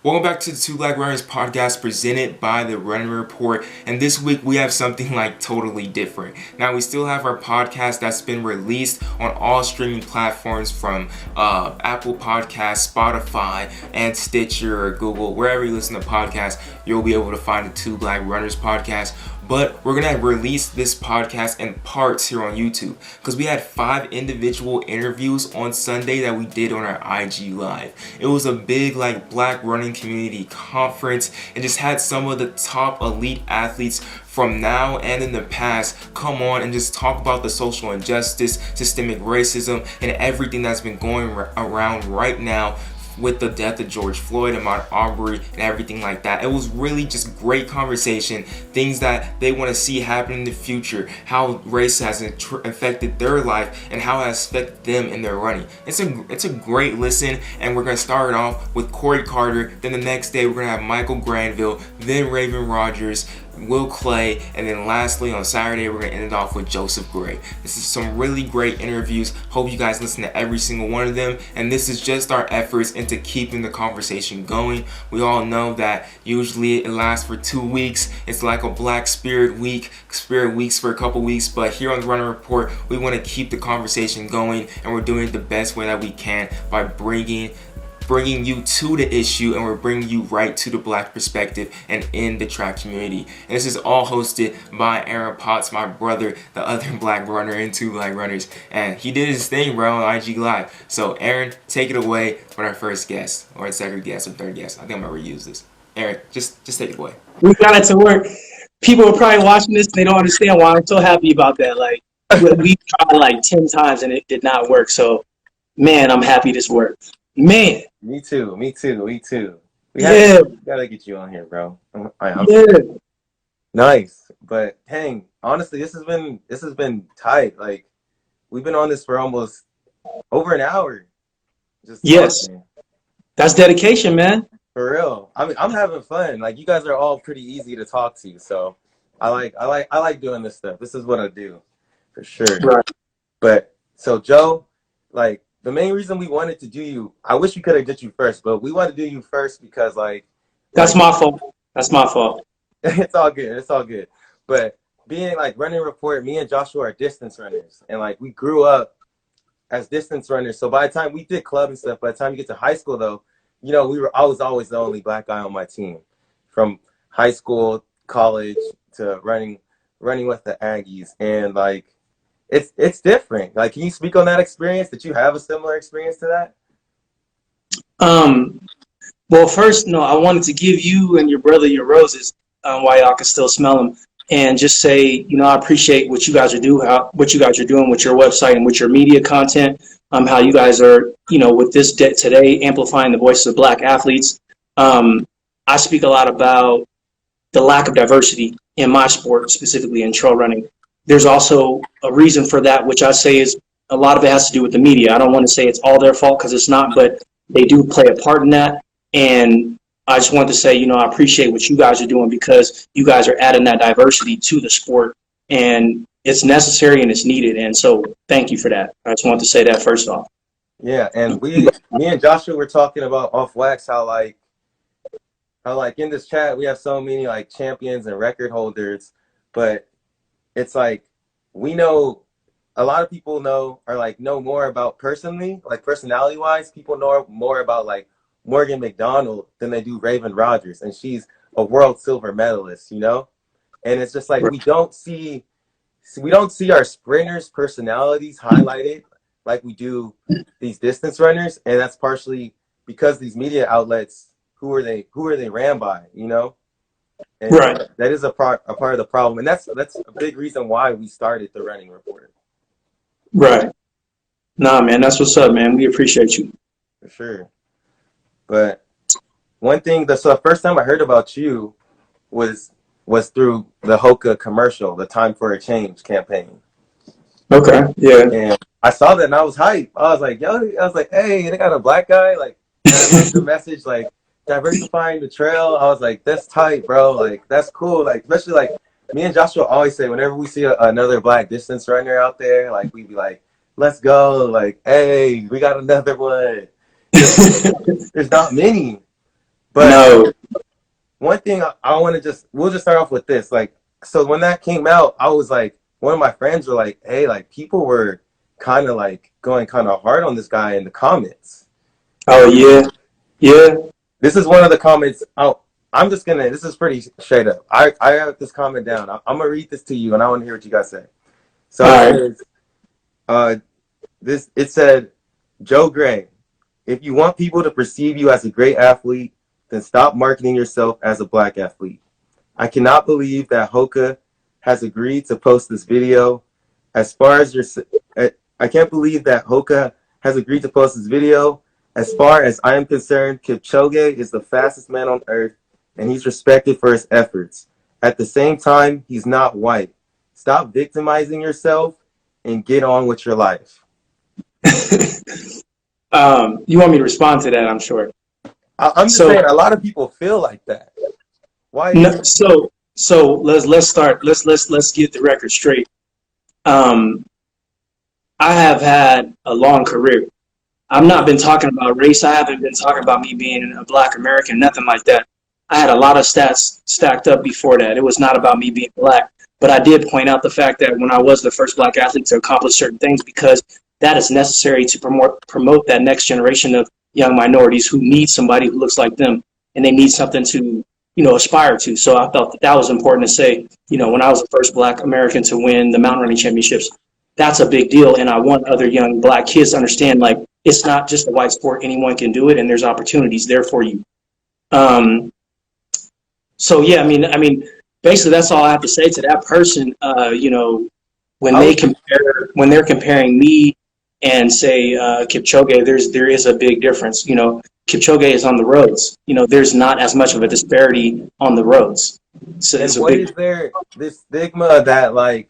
Welcome back to the Two Black Runners podcast presented by the Running Report. And this week we have something like totally different. Now we still have our podcast that's been released on all streaming platforms from Apple Podcasts, Spotify, and Stitcher or Google. Wherever you listen to podcasts, you'll be able to find the Two Black Runners podcast. But we're going to release this podcast in parts here on YouTube because we had 5 individual interviews on Sunday that we did on our IG Live. It was a big black running community conference and just had some of the top elite athletes from now and in the past come on and just talk about the social injustice, systemic racism, and everything that's been going around right now with the death of George Floyd and Mount Aubrey and everything like that. It was really just great conversation, things that they want to see happen in the future, how race has affected their life and how it has affected them in their running. It's a great listen, and we're going to start it off with Corey Carter. Then the next day we're going to have Michael Granville, then Raven Rogers, Will Clay, and then lastly on Saturday we're going to end it off with Joseph Gray. This is some really great interviews. Hope you guys listen to every single one of them, and this is just our efforts into keeping the conversation going. We all know that usually it lasts for 2 weeks. It's like a Black Spirit Weeks for a couple weeks, but here on the Running Report we want to keep the conversation going, and we're doing it the best way that we can by bringing you to the issue, and we're bringing you right to the black perspective and in the track community. And this is all hosted by Aaron Potts, my brother, the other black runner in Two Black Runners, and he did his thing, bro, on IG Live. So Aaron, take it away for our first guest, or second guest, or third guest. I think I'm gonna reuse this. Aaron, just take it away. We got it to work. People are probably watching this and they don't understand why I'm so happy about that. We tried 10 times and it did not work. So, man, I'm happy this worked. Man. Me too. We gotta get you on here, bro. Yeah. Nice. But dang, honestly, this has been tight. We've been on this for almost over an hour. Yes. Talking. That's dedication, man. For real. I mean, I'm having fun. You guys are all pretty easy to talk to, so I like doing this stuff. This is what I do, for sure. Right. But so Joe, the main reason we wanted to do you, I wish we could have did you first, but we want to do you first because that's my fault. That's my fault. It's all good. But being Running Report, me and Joshua are distance runners, and we grew up as distance runners. So by the time we did club and stuff, by the time you get to high school though, I was always the only black guy on my team, from high school, college to running with the Aggies, and it's different. Can you speak on that experience? Did you have a similar experience to that? Well, first, no, I wanted to give you and your brother your roses while y'all can still smell them, and just say, I appreciate what you guys are doing with your website and with your media content. How you guys are, with this today, amplifying the voices of black athletes. I speak a lot about the lack of diversity in my sport, specifically in trail running. There's also a reason for that, which I say is a lot of it has to do with the media. I don't want to say it's all their fault because it's not, but they do play a part in that. And I just wanted to say, I appreciate what you guys are doing because you guys are adding that diversity to the sport, and it's necessary and it's needed. And so thank you for that. I just wanted to say that first off. Yeah, and me and Joshua were talking about off wax how in this chat we have so many champions and record holders, but it's we know a lot of people know more about personality wise, people know more about Morgan McDonald than they do Raven Rogers, and she's a world silver medalist, and it's just we don't see our sprinters' personalities highlighted like we do these distance runners, and that's partially because these media outlets, who are they ran by, And right. That is a part of the problem, and that's a big reason why we started the Running Report. Right. Nah, man, that's what's up, man. We appreciate you. For sure. But one thing, so the first time I heard about you was through the Hoka commercial, the Time for a Change campaign. Okay. Yeah. And I saw that and I was hyped. I was like, hey, they got a black guy. The message, diversifying the trail. I was like, that's tight, bro. That's cool. Especially me and Joshua always say, whenever we see another black distance runner out there, we'd be like, let's go. Hey, we got another one. There's not many. But No. one thing we'll just start off with this. Like, so when that came out, I was like, one of my friends were like, hey, like people were kind of like going kind of hard on this guy in the comments. Oh, yeah. Yeah. This is one of the comments. This is pretty straight up. I have this comment down. I'm going to read this to you and I want to hear what you guys say. So it says, it said, Joe Gray, if you want people to perceive you as a great athlete, then stop marketing yourself as a black athlete. I cannot believe that Hoka has agreed to post this video. As far as I can't believe that Hoka has agreed to post this video. As far as I am concerned, Kipchoge is the fastest man on earth, and he's respected for his efforts. At the same time, he's not white. Stop victimizing yourself and get on with your life. You want me to respond to that? I'm sure. I'm just saying, a lot of people feel like that. Why? No, so let's start. Let's get the record straight. I have had a long career. I've not been talking about race. I haven't been talking about me being a black American, nothing like that. I had a lot of stats stacked up before that. It was not about me being black. But I did point out the fact that when I was the first black athlete to accomplish certain things, because that is necessary to promote that next generation of young minorities who need somebody who looks like them, and they need something to, aspire to. So I felt that was important to say, when I was the first black American to win the mountain running championships, that's a big deal. And I want other young black kids to understand, like, it's not just a white sport. Anyone can do it, and there's opportunities there for you. So yeah, I mean, basically that's all I have to say to that person. When they're comparing me and say Kipchoge, there is a big difference. Kipchoge is on the roads. There's not as much of a disparity on the roads. So and what is there this stigma that like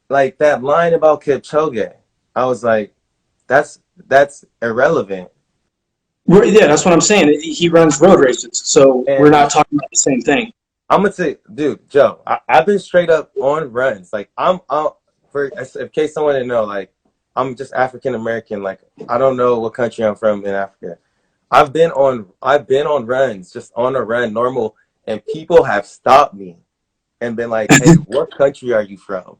that line about Kipchoge? I was like, that's irrelevant. Yeah, that's what I'm saying. He runs road races, so we're not talking about the same thing. I'm gonna say, dude, Joe, I've been straight up on runs. Like I'm for in case someone didn't know, like I'm just African American. Like I don't know what country I'm from in Africa. I've been on runs, just on a run, normal, and people have stopped me and been like, "Hey, what country are you from?"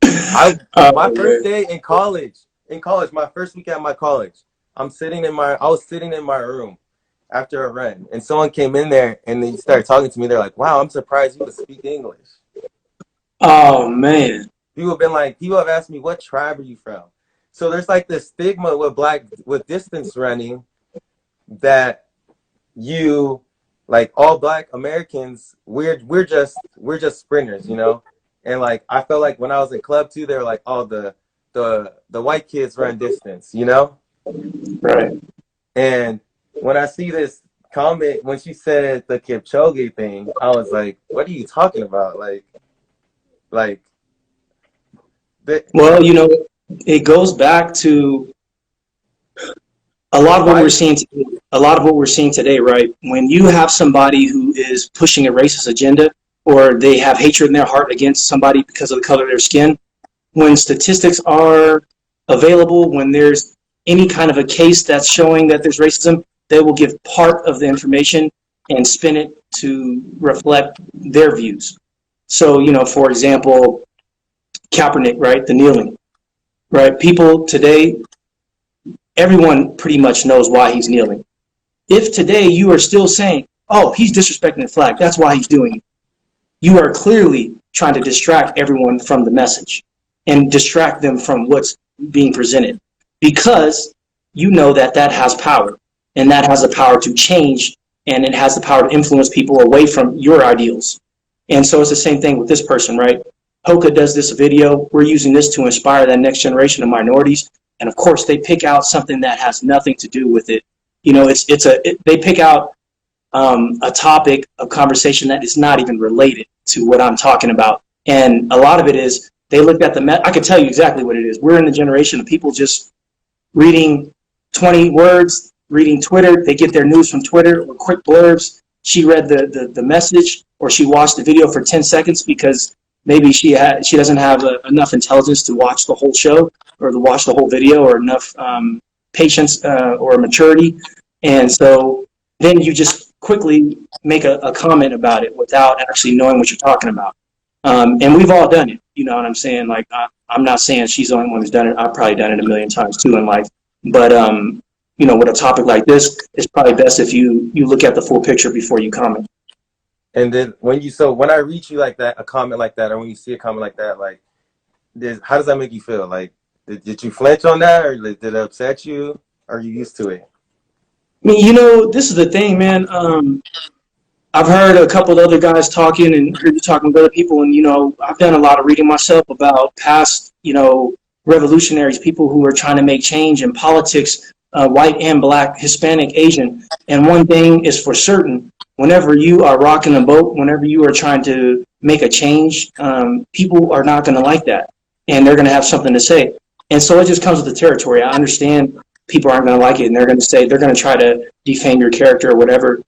My first day in college, my first week at my college, I was sitting in my room after a run, and someone came in there and they started talking to me. They're like, "Wow, I'm surprised you can speak English." Oh man. People have asked me, "What tribe are you from?" So there's like this stigma with distance running that you, like, all black Americans, we're just sprinters, And like I felt like when I was in club too, they were like, "Oh, the white kids run distance," Right. And when I see this comment, when she said the Kipchoge thing, I was like, "What are you talking about?" Well, it goes back to a lot of what we're seeing today. A lot of what we're seeing today, right? When you have somebody who is pushing a racist agenda, or they have hatred in their heart against somebody because of the color of their skin, when statistics are available, when there's any kind of a case that's showing that there's racism, they will give part of the information and spin it to reflect their views. So, for example, Kaepernick, right? The kneeling, right? People today, everyone pretty much knows why he's kneeling. If today you are still saying, "Oh, he's disrespecting the flag, that's why he's doing it," you are clearly trying to distract everyone from the message and distract them from what's being presented, because you know that has power, and that has the power to change, and it has the power to influence people away from your ideals. And so it's the same thing with this person, right? Hoka does this video. We're using this to inspire that next generation of minorities. And of course, they pick out something that has nothing to do with it. They pick out a topic of conversation that is not even related to what I'm talking about. And a lot of it is they looked at I can tell you exactly what it is. We're in the generation of people just reading 20 words, reading Twitter. They get their news from Twitter or quick blurbs. She read the message, or she watched the video for 10 seconds because maybe she doesn't have enough intelligence to watch the whole show or to watch the whole video, or enough patience or maturity. And so then you just quickly make a comment about it without actually knowing what you're talking about. And we've all done it. You know what I'm saying? Like, I'm not saying she's the only one who's done it. I've probably done it a million times too in life. But, you know, with a topic like this, it's probably best if you look at the full picture before you comment. And then when I reach you like that, a comment like that, or when you see a comment like that, like, how does that make you feel? Like, did you flinch on that, or did it upset you? Or are you used to it? I mean, you know, this is the thing, man. I've heard a couple of other guys talking and heard you talking with other people, and, you know, I've done a lot of reading myself about past, you know, revolutionaries, people who are trying to make change in politics, white and black, Hispanic, Asian. And one thing is for certain, whenever you are rocking the boat, whenever you are trying to make a change, people are not going to like that, and they're going to have something to say. And so it just comes with the territory. I understand people aren't going to like it, and they're going to try to defame your character or whatever.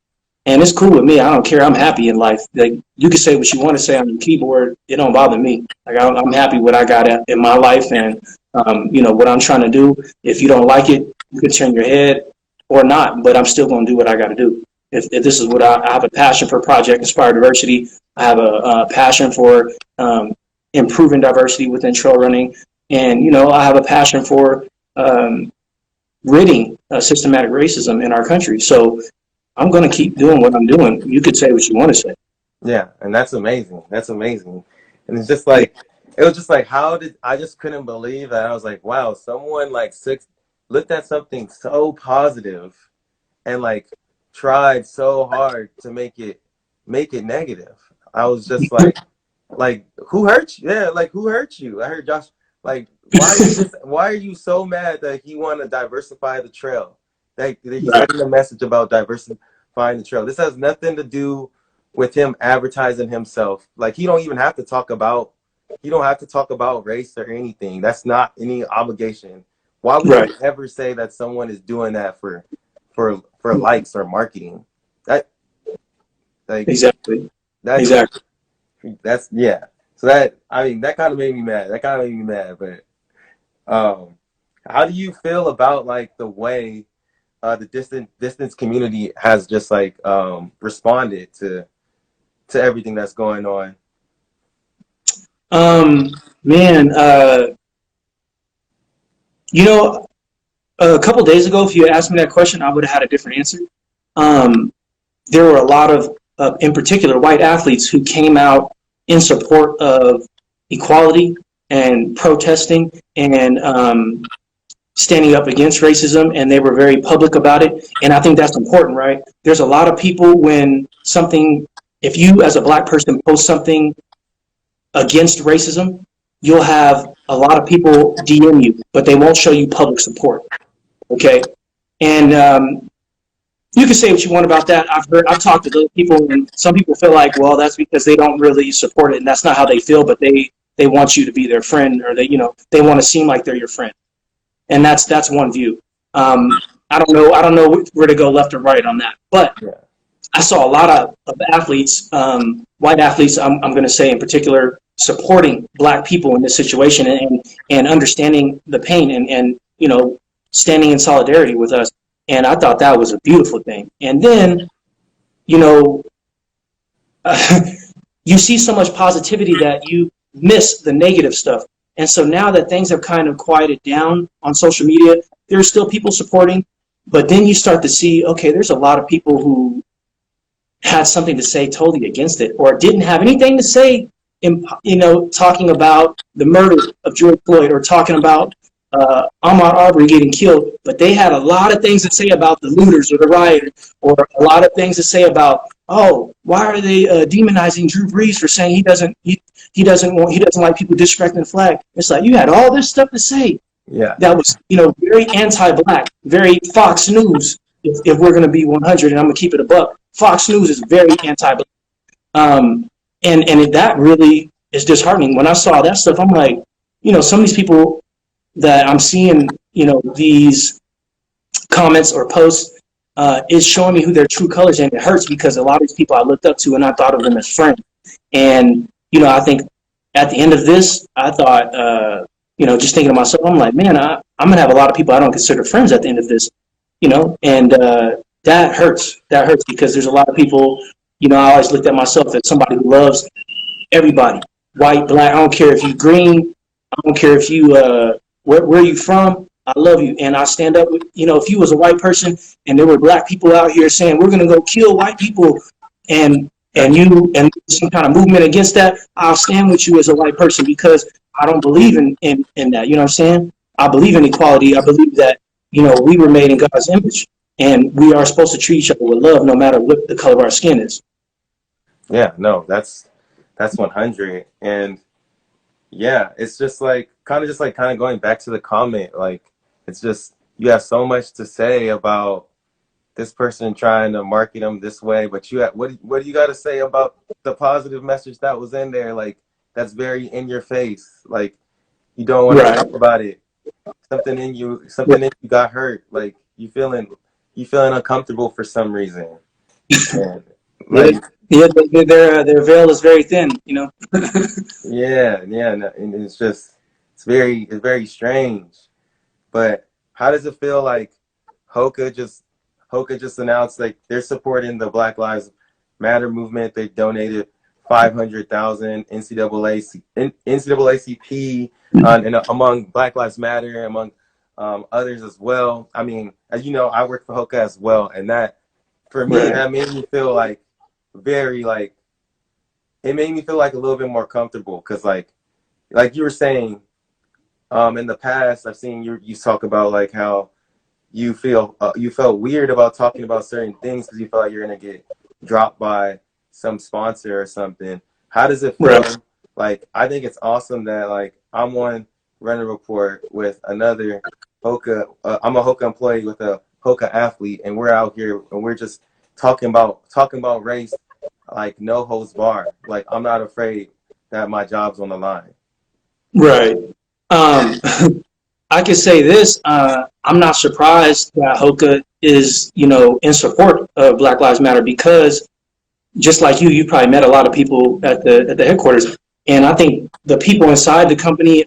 And it's cool with me. I don't care. I'm happy in life. Like, you can say what you want to say on your keyboard. It don't bother me. Like, I'm happy with what I got in my life, and you know what I'm trying to do. If you don't like it, you can turn your head or not. But I'm still going to do what I got to do. If this is what I have a passion for, Project Inspire Diversity. I have a passion for improving diversity within trail running, and you know I have a passion for ridding systematic racism in our country. So I'm going to keep doing what I'm doing. You could say what you want to say. Yeah, and that's amazing. That's amazing. And it's just like, it was just like, I just couldn't believe that. I was like, wow, someone like looked at something so positive and like tried so hard to make it negative. I was just like, who hurt you? Yeah, like, who hurt you? I heard Josh, like, why are you so mad that he want to diversify the trail? That he's sending a message about diversifying the trail. This has nothing to do with him advertising himself. Like, he don't have to talk about race or anything. That's not any obligation. Why would you ever say that someone is doing that for likes or marketing? Exactly. That's yeah. So that kind of made me mad. But how do you feel about like the way the distance community has just like responded to everything that's going on? Man, you know, a couple days ago, if you had asked me that question, I would have had a different answer. There were a lot of, in particular, white athletes who came out in support of equality and protesting and standing up against racism, and they were very public about it. And I think that's important, right? There's a lot of people if you as a black person post something against racism, you'll have a lot of people DM you, but they won't show you public support. Okay? And you can say what you want about that. I've talked to those people, and some people feel like, well, that's because they don't really support it, and that's not how they feel, but they want you to be their friend, or they want to seem like they're your friend. And that's one view. I don't know where to go left or right on that. But I saw a lot of athletes, white athletes, I'm going to say in particular, supporting black people in this situation and understanding the pain and standing in solidarity with us. And I thought that was a beautiful thing. And then, you see so much positivity that you miss the negative stuff. And so now that things have kind of quieted down on social media, there are still people supporting, but then you start to see, okay, there's a lot of people who had something to say totally against it, or didn't have anything to say in, talking about the murder of George Floyd, or talking about Ahmaud Arbery getting killed, but they had a lot of things to say about the looters or the rioters, or a lot of things to say about, oh, why are they demonizing Drew Brees for saying he doesn't like people disrespecting the flag? It's like, you had all this stuff to say. Yeah. That was, very anti-black, very Fox News. If we're going to be 100, and I'm going to keep it a buck, Fox News is very anti-black. And that really is disheartening. When I saw that stuff, I'm like, some of these people that I'm seeing, these comments or posts is showing me who their true colors, and it hurts because a lot of these people I looked up to and I thought of them as friends. And, I think at the end of this, I thought just thinking to myself, I'm like, man, I'm gonna have a lot of people I don't consider friends at the end of this, and that hurts. That hurts because there's a lot of people. I always looked at myself as somebody who loves everybody, white, black. I don't care if you green. I don't care if you where you from. I love you, and I stand up with if you was a white person and there were black people out here saying we're gonna go kill white people, and some kind of movement against that, I'll stand with you as a white person because I don't believe in that. You know what I'm saying? I believe in equality. I believe that we were made in God's image, and we are supposed to treat each other with love, no matter what the color of our skin is. Yeah, no, that's 100. And yeah, it's just like kind of going back to the comment. Like, it's just you have so much to say about this person trying to market them this way, but what do you got to say about the positive message that was in there? Like, that's very in your face. Like, you don't want to Right. talk about it. Something in you got hurt. Like, you feeling uncomfortable for some reason. And Yeah, like, yeah, their veil is very thin. yeah, no, and it's very strange. But how does it feel like Hoka just Hoka just announced like they're supporting the Black Lives Matter movement? They donated 500,000 NCAACP and among Black Lives Matter, among others as well. I mean, as you know, I work for Hoka as well, and that for me Right. that made me feel like very like it made me feel like a little bit more comfortable because like you were saying in the past I've seen you talk about like how you felt weird about talking about certain things because you felt like you're gonna get dropped by some sponsor or something. How does it feel? Right. Like, I think it's awesome that like I'm on Running Report with another Hoka. I'm a Hoka employee with a Hoka athlete, and we're out here and we're just talking about race, like no holds bar. Like, I'm not afraid that my job's on the line. Right. Um, I can say this. I'm not surprised that Hoka is, in support of Black Lives Matter because just like you probably met a lot of people at the headquarters, and I think the people inside the company,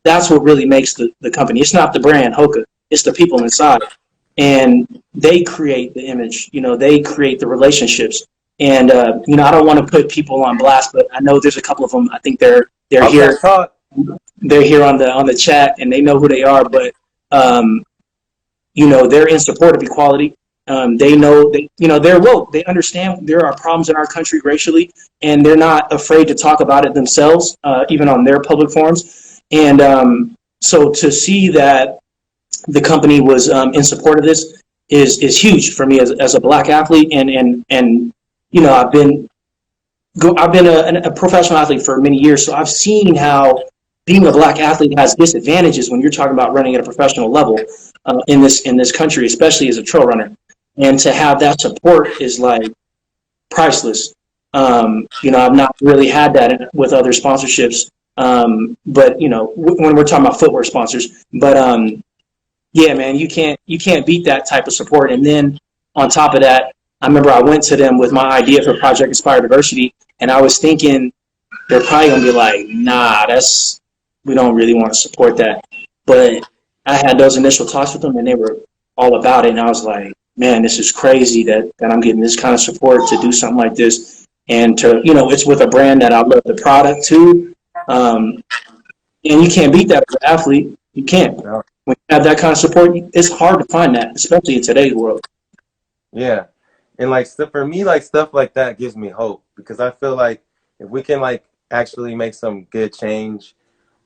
that's what really makes the company. It's not the brand Hoka. It's the people inside, and they create the image. They create the relationships. And I don't want to put people on blast, but I know there's a couple of them. I think they're Okay, here talk. they're here on the chat and they know who they are, but um, they're in support of equality. They know they're woke. They understand there are problems in our country racially, and they're not afraid to talk about it themselves, even on their public forums. And so to see that the company was in support of this is huge for me as a black athlete, and I've been a professional athlete for many years, so I've seen how being a black athlete has disadvantages when you're talking about running at a professional level in this country, especially as a trail runner. And to have that support is like priceless. I've not really had that with other sponsorships, but when we're talking about footwear sponsors, but yeah, man, you can't beat that type of support. And then on top of that, I remember I went to them with my idea for Project Inspire Diversity, and I was thinking they're probably gonna be like, nah, we don't really want to support that. But I had those initial talks with them, and they were all about it. And I was like, man, this is crazy that I'm getting this kind of support to do something like this, and it's with a brand that I love the product too. Um, and you can't beat that as an athlete. You can't. No. When you have that kind of support, it's hard to find that, especially in today's world. Yeah. And like stuff for me, like stuff like that gives me hope because I feel like if we can like actually make some good change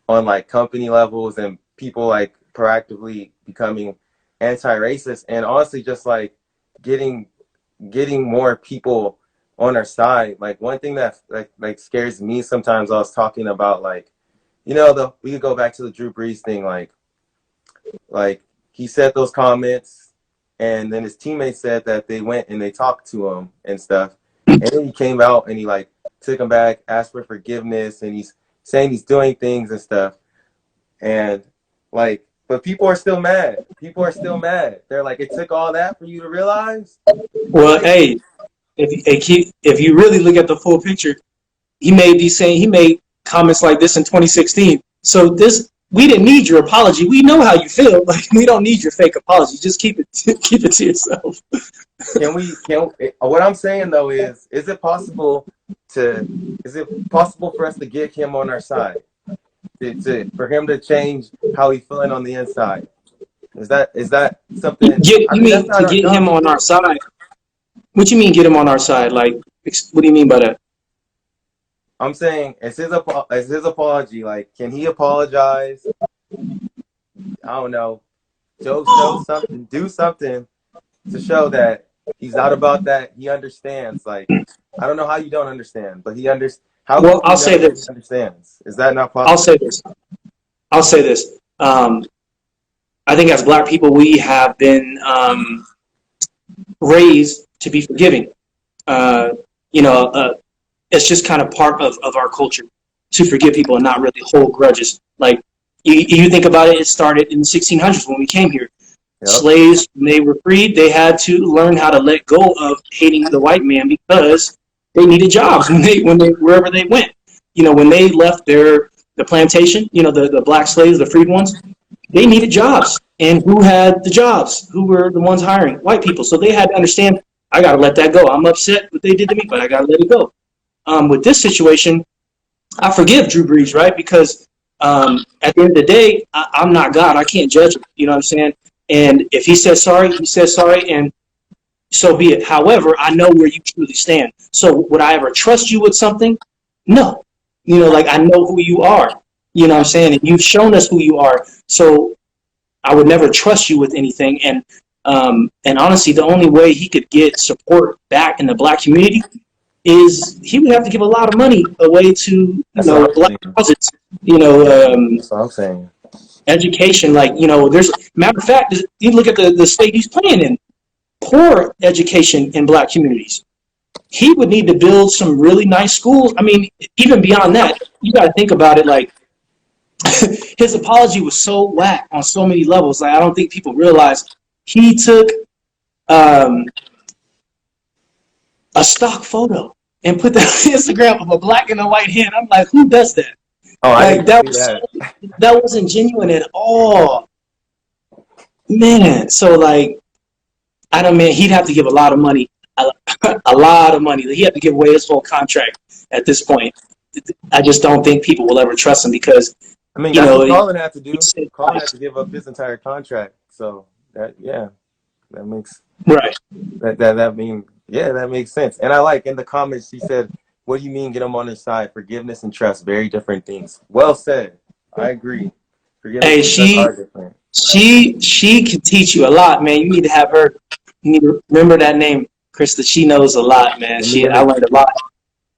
on like company levels and people like proactively becoming anti-racist and honestly just like getting getting more people on our side. Like one thing that like scares me sometimes I was talking about like we could go back to the Drew Brees thing like he said those comments, and then his teammates said that they went and they talked to him and stuff, and then he came out and he like took him back, asked for forgiveness, and he's saying he's doing things and stuff, and like, but people are still mad. People are still mad. They're like, it took all that for you to realize. Well, hey, if you really look at the full picture, he made comments like this in 2016. So we didn't need your apology. We know how you feel. Like, we don't need your fake apology. Just keep it to yourself. What I'm saying though is it possible for us to get him on our side? For him to change how he's feeling on the inside? Is that something? You mean to get him on our side? What you mean get him on our side? Like, what do you mean by that? I'm saying it's his apology. Like, can he apologize? I don't know. Show something. Do something to show that he's not about that. He understands. Like, I don't know how you don't understand, but he understands. Well, I'll say this. He understands. Is that not possible? I'll say this. I think as Black people, we have been raised to be forgiving. It's just kind of part of our culture to forgive people and not really hold grudges. Like, you think about it, it started in the 1600s when we came here. Yep. Slaves, when they were freed, they had to learn how to let go of hating the white man because they needed jobs when they wherever they went. When they left the plantation, the black slaves, the freed ones, they needed jobs. And who had the jobs? Who were the ones hiring? White people. So they had to understand, I got to let that go. I'm upset what they did to me, but I got to let it go. With this situation, I forgive Drew Brees, right? Because at the end of the day, I'm not God. I can't judge him. You know what I'm saying? And if he says sorry, he says sorry, and so be it. However, I know where you truly stand. So would I ever trust you with something? No. Like, I know who you are. You know what I'm saying? And you've shown us who you are. So I would never trust you with anything. And honestly, the only way he could get support back in the Black community is he would have to give a lot of money away to Black causes. That's what I'm saying. Education, like, there's matter of fact, you look at the state he's playing in, poor education in Black communities. He would need to build some really nice schools. I mean, even beyond that, you got to think about it. Like, his apology was so whack on so many levels. Like, I don't think people realize he took a stock photo and put that on Instagram of a black and a white hen. I'm like, who does that? Oh, like, that wasn't genuine at all, man. So, like, he'd have to give a lot of money, a lot of money. He had to give away his whole contract at this point. I just don't think people will ever trust him because, that's what Colin had to do. Colin had to give up his entire contract. So that makes right. That makes sense. And I like in the comments he said, "What do you mean get him on his side? Forgiveness and trust, very different things." Well said. I agree. Forgiveness and trust are different. She can teach you a lot, man. You need to have her. You need to remember that name, Krista. She knows a lot, man. I learned a lot.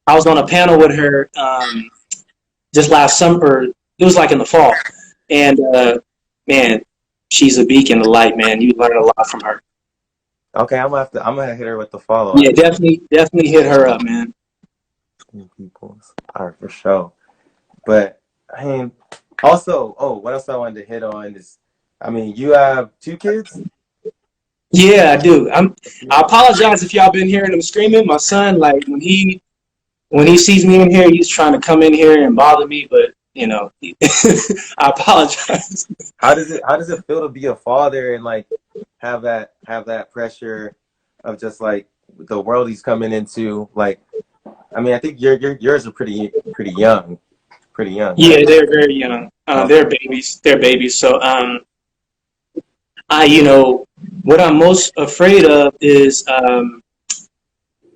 I was on a panel with her just last summer. It was like in the fall, and man, she's a beacon of light, man. You learn a lot from her. Okay, I'm gonna hit her with the follow-up. Yeah, definitely hit her up, man. All right, for sure. But I mean, also, what else I wanted to hit on is, you have 2 kids? Yeah, I do. I apologize if y'all been hearing him screaming. My son, like, when he sees me in here, he's trying to come in here and bother me, but I apologize. How does it feel to be a father and like have that pressure of just like the world he's coming into? Like, I think yours are pretty young. Yeah, they're very young. They're babies. So what I'm most afraid of is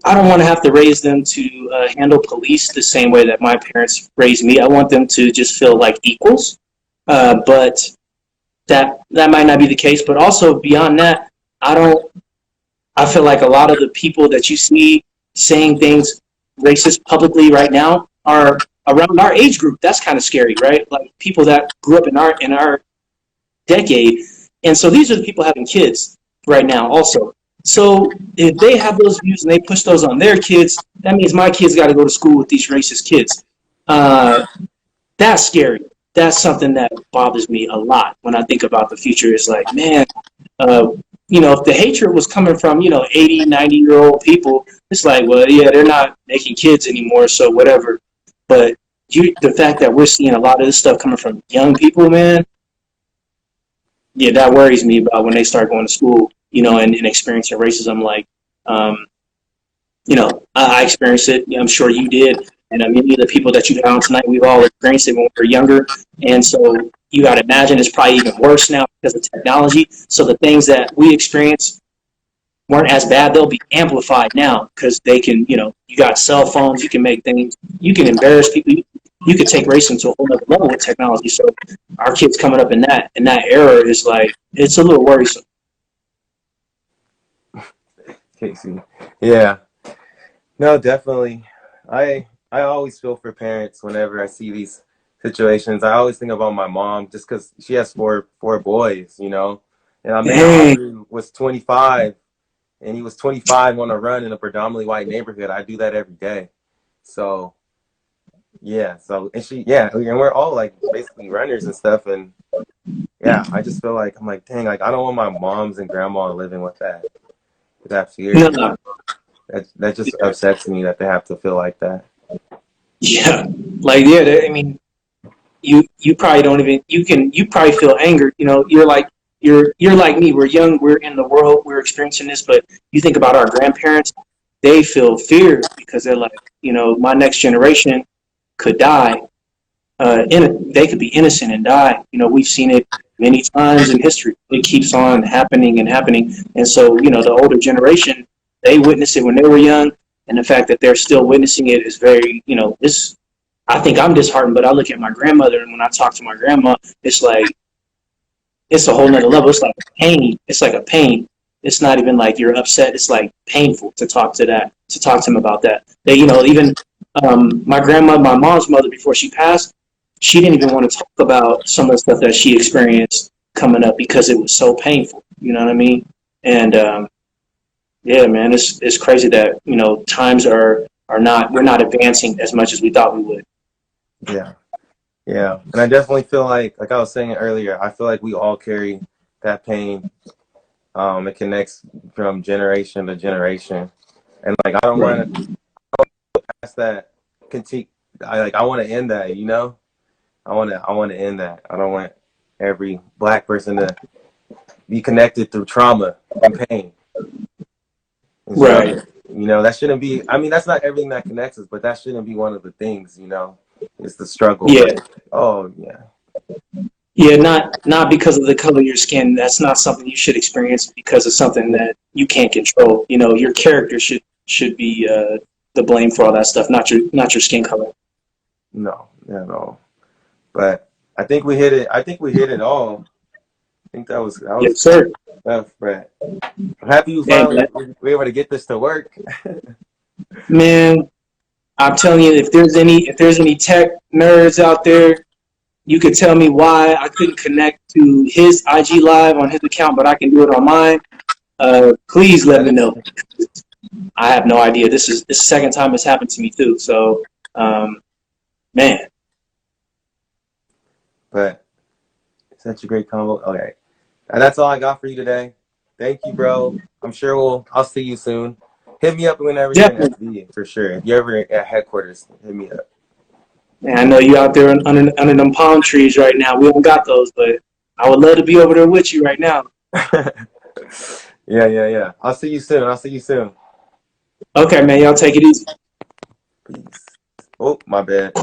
I don't want to have to raise them to handle police the same way that my parents raised me. I want them to just feel like equals, but that might not be the case. But also beyond that, I feel like a lot of the people that you see saying things racist publicly right now are around our age group. That's kind of scary, right? Like people that grew up in our decade. And so these are the people having kids right now also. So if they have those views and they push those on their kids, that means my kids got to go to school with these racist kids. That's scary. That's something that bothers me a lot when I think about the future. It's like, man, if the hatred was coming from, 80, 90-year-old people, it's like, well, yeah, they're not making kids anymore, so whatever. But the fact that we're seeing a lot of this stuff coming from young people, man, yeah, that worries me about when they start going to school, and experiencing racism. Like, um, I experienced it. I'm sure you did. And many of the people that you found tonight, we've all experienced it when we were younger. And so you got to imagine it's probably even worse now because of technology. So the things that we experienced weren't as bad. They'll be amplified now because they can, you got cell phones. You can make things, you can embarrass people. You could take racing to a whole other level with technology. So our kids coming up in that era is like, it's a little worrisome. Casey. Yeah. No, definitely. I always feel for parents whenever I see these situations. I always think about my mom just because she has four boys, you know. And my man Dang. Aubrey was 25, and he was 25 on a run in a predominantly white neighborhood. I do that every day. So yeah. So and we're all like basically runners and stuff. And yeah, I just feel like I'm like, dang, like I don't want my moms and grandma living with that fear, No, you know. no. That just upsets me that they have to feel like that. Yeah. Like, yeah, I mean, you probably don't even you probably feel anger, you're like me, we're young, we're in the world, we're experiencing this, but you think about our grandparents, they feel fear because they're like, my next generation could die, they could be innocent and die. We've seen it many times in history. It keeps on happening and happening. And so, the older generation, they witnessed it when they were young. And the fact that they're still witnessing it is very, this, I think I'm disheartened, but I look at my grandmother, and when I talk to my grandma, it's like, it's a whole nother level. It's like pain. It's like a pain. It's not even like you're upset. It's like painful to talk to him about that. They, even my grandma, my mom's mother, before she passed, she didn't even want to talk about some of the stuff that she experienced coming up because it was so painful. You know what I mean? And yeah, man, it's crazy that times are not we're not advancing as much as we thought we would. Yeah. Yeah. And I definitely feel like I was saying earlier, I feel like we all carry that pain. It connects from generation to generation. And like I don't Right. want to pass that critique. I want to end that, you know? I want to end that. I don't want every black person to be connected through trauma and pain. And so, Right. that shouldn't be, I mean, that's not everything that connects us, but that shouldn't be one of the things, it's the struggle. Yeah. Like, oh, yeah. Yeah, not because of the color of your skin. That's not something you should experience because of something that you can't control. Your character should be the blame for all that stuff, not your skin color. No, no. But I think we hit it. I think we hit it all. I think that was Yes, sir. tough, Brett. I'm happy you Hey, finally were able to get this to work. man, I'm telling you, if there's any tech nerds out there, you could tell me why I couldn't connect to his IG live on his account, but I can do it on mine. Please let That me is, know. I have no idea. This is the second time it's happened to me too. So, man. but such a great combo. Okay, and that's all I got for you today. Thank you, bro. I'm sure I'll see you soon. Hit me up whenever you're in Definitely. SD for sure. If you're ever at headquarters, hit me up. Man, I know you out there under them palm trees right now. We don't got those, but I would love to be over there with you right now. Yeah. I'll see you soon. Okay, man. Y'all take it easy. Peace. Oh, my bad.